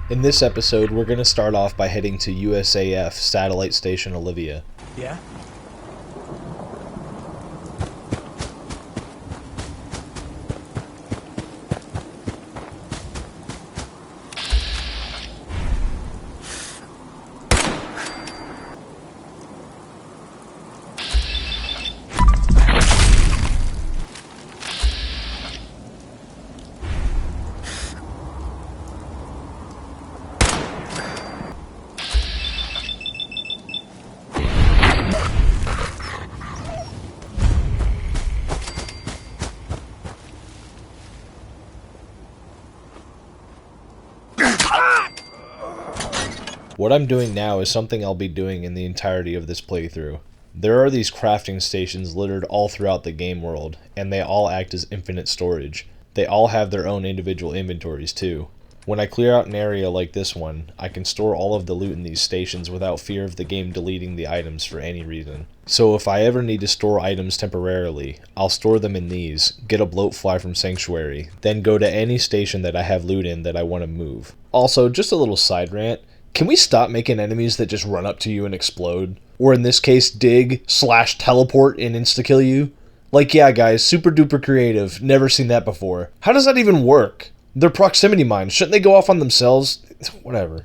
In this episode, we're going to start off by heading to USAF Satellite Station Olivia. Yeah? What I'm doing now is something I'll be doing in the entirety of this playthrough. There are these crafting stations littered all throughout the game world, and they all act as infinite storage. They all have their own individual inventories too. When I clear out an area like this one, I can store all of the loot in these stations without fear of the game deleting the items for any reason. So if I ever need to store items temporarily, I'll store them in these, get a bloatfly from Sanctuary, then go to any station that I have loot in that I want to move. Also, just a little side rant. Can we stop making enemies that just run up to you and explode? Or in this case, dig/teleport and insta-kill you? Like, yeah guys, super duper creative, never seen that before. How does that even work? They're proximity mines, shouldn't they go off on themselves? Whatever.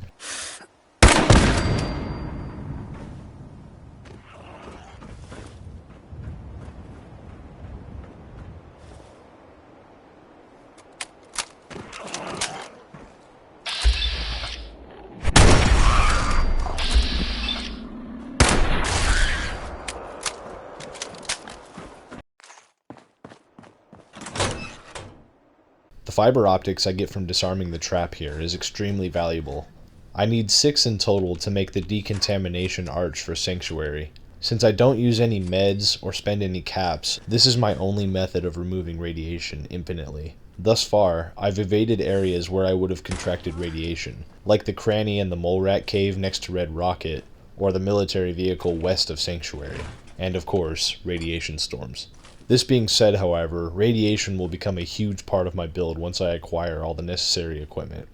The fiber optics I get from disarming the trap here is extremely valuable. I need 6 in total to make the decontamination arch for Sanctuary. Since I don't use any meds or spend any caps, this is my only method of removing radiation infinitely. Thus far, I've evaded areas where I would have contracted radiation, like the cranny and the mole rat cave next to Red Rocket, or the military vehicle west of Sanctuary, and of course, radiation storms. This being said, however, radiation will become a huge part of my build once I acquire all the necessary equipment.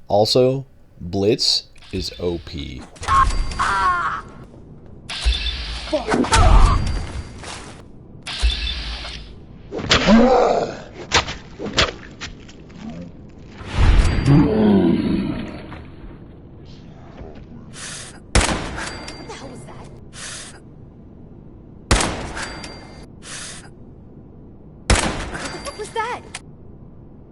Also, Blitz is OP. What's that?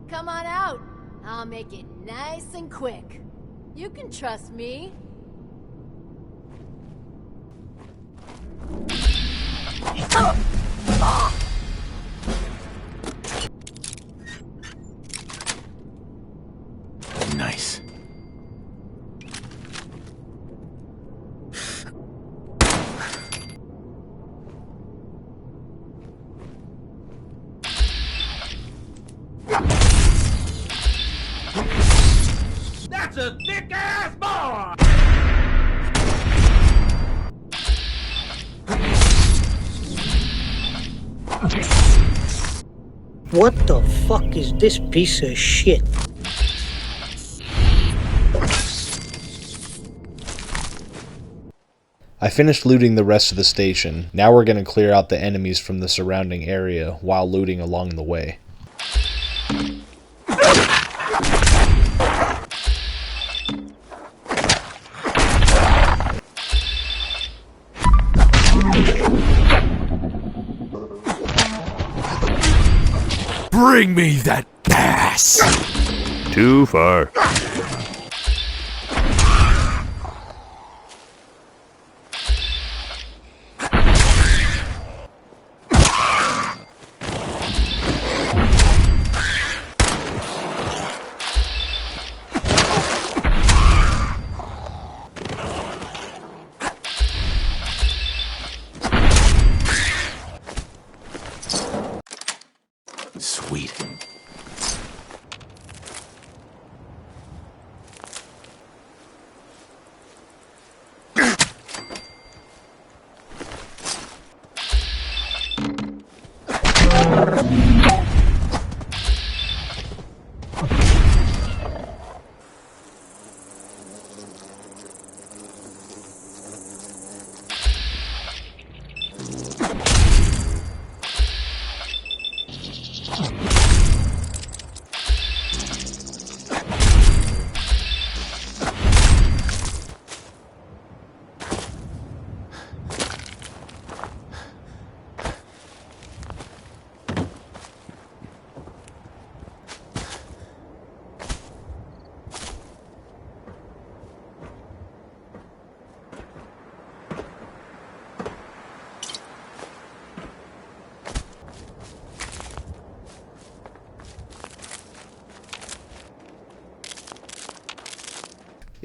Come on out. I'll make it nice and quick. You can trust me. Nice. That's a thick-ass boy! What the fuck is this piece of shit? I finished looting the rest of the station. Now we're going to clear out the enemies from the surrounding area while looting along the way. Bring me that gas! Too far. Sweet.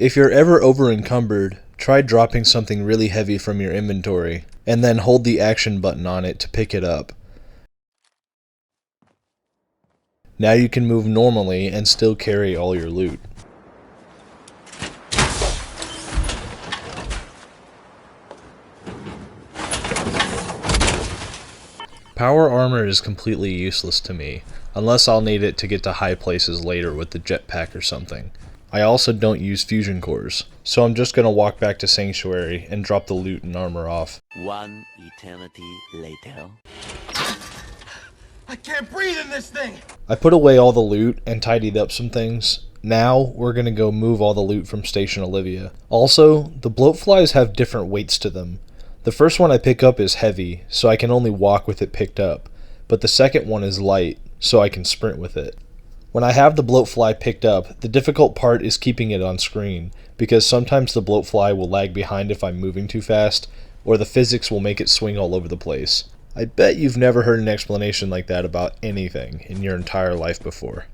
If you're ever over encumbered, try dropping something really heavy from your inventory, and then hold the action button on it to pick it up. Now you can move normally and still carry all your loot. Power armor is completely useless to me, unless I'll need it to get to high places later with the jetpack or something. I also don't use fusion cores, so I'm just gonna walk back to Sanctuary and drop the loot and armor off. One eternity later. I can't breathe in this thing! I put away all the loot and tidied up some things. Now, we're gonna go move all the loot from Station Olivia. Also, the bloatflies have different weights to them. The first one I pick up is heavy, so I can only walk with it picked up, but the second one is light, so I can sprint with it. When I have the bloatfly picked up, the difficult part is keeping it on screen, because sometimes the bloatfly will lag behind if I'm moving too fast, or the physics will make it swing all over the place. I bet you've never heard an explanation like that about anything in your entire life before.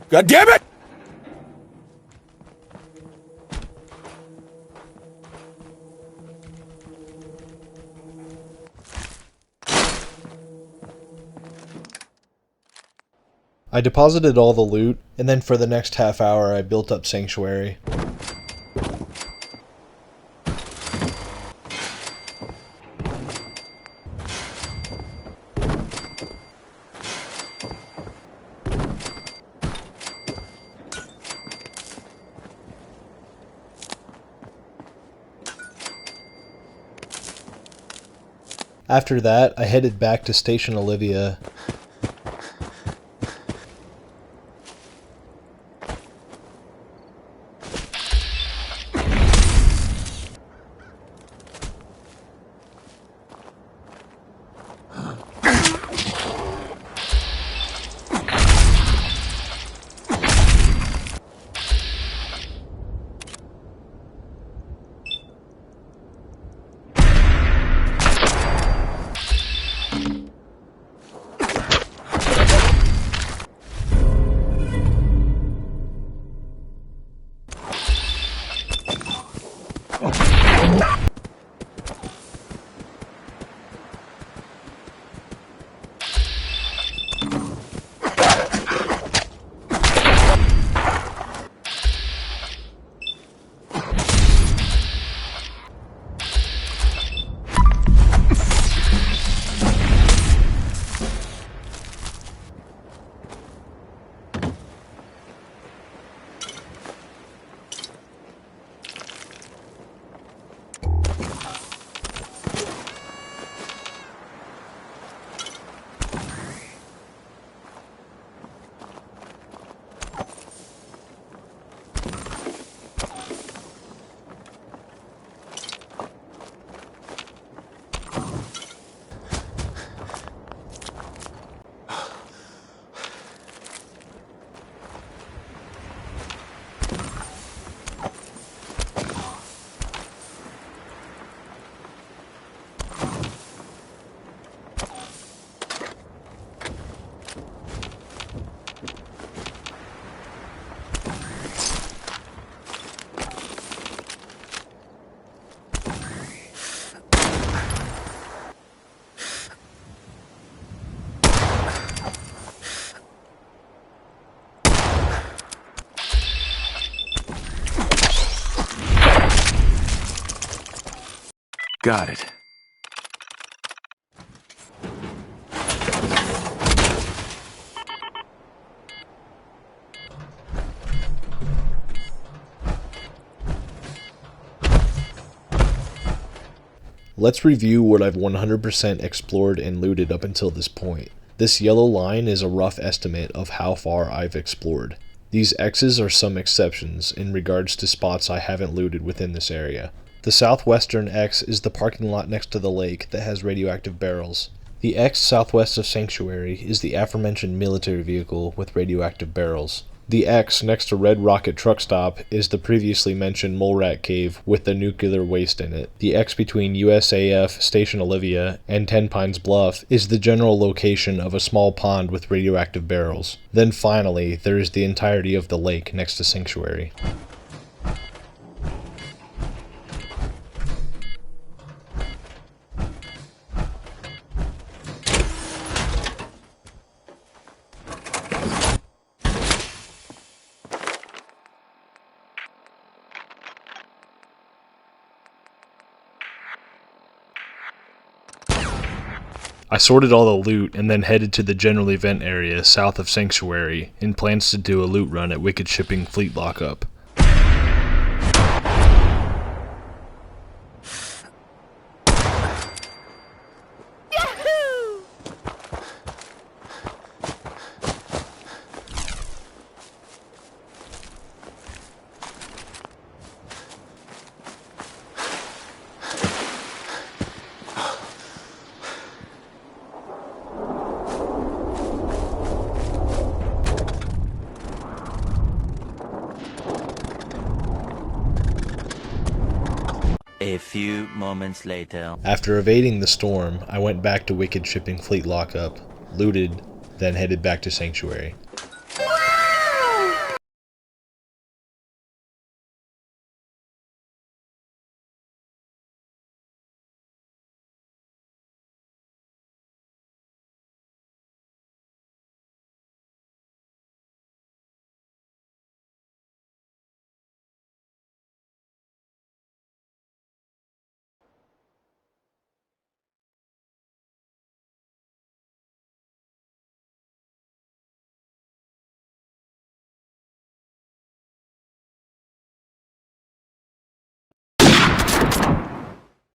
God damn it! I deposited all the loot, and then for the next half hour I built up Sanctuary. After that, I headed back to Station Olivia. Got it. Let's review what I've 100% explored and looted up until this point. This yellow line is a rough estimate of how far I've explored. These X's are some exceptions in regards to spots I haven't looted within this area. The southwestern X is the parking lot next to the lake that has radioactive barrels. The X southwest of Sanctuary is the aforementioned military vehicle with radioactive barrels. The X next to Red Rocket Truck Stop is the previously mentioned Mole Rat Cave with the nuclear waste in it. The X between USAF, Station Olivia, and 10 Pines Bluff is the general location of a small pond with radioactive barrels. Then finally, there is the entirety of the lake next to Sanctuary. I sorted all the loot and then headed to the general event area south of Sanctuary in plans to do a loot run at Wicked Shipping Fleet Lockup. A few moments later. After evading the storm, I went back to Wicked Shipping Fleet Lockup, looted, then headed back to Sanctuary.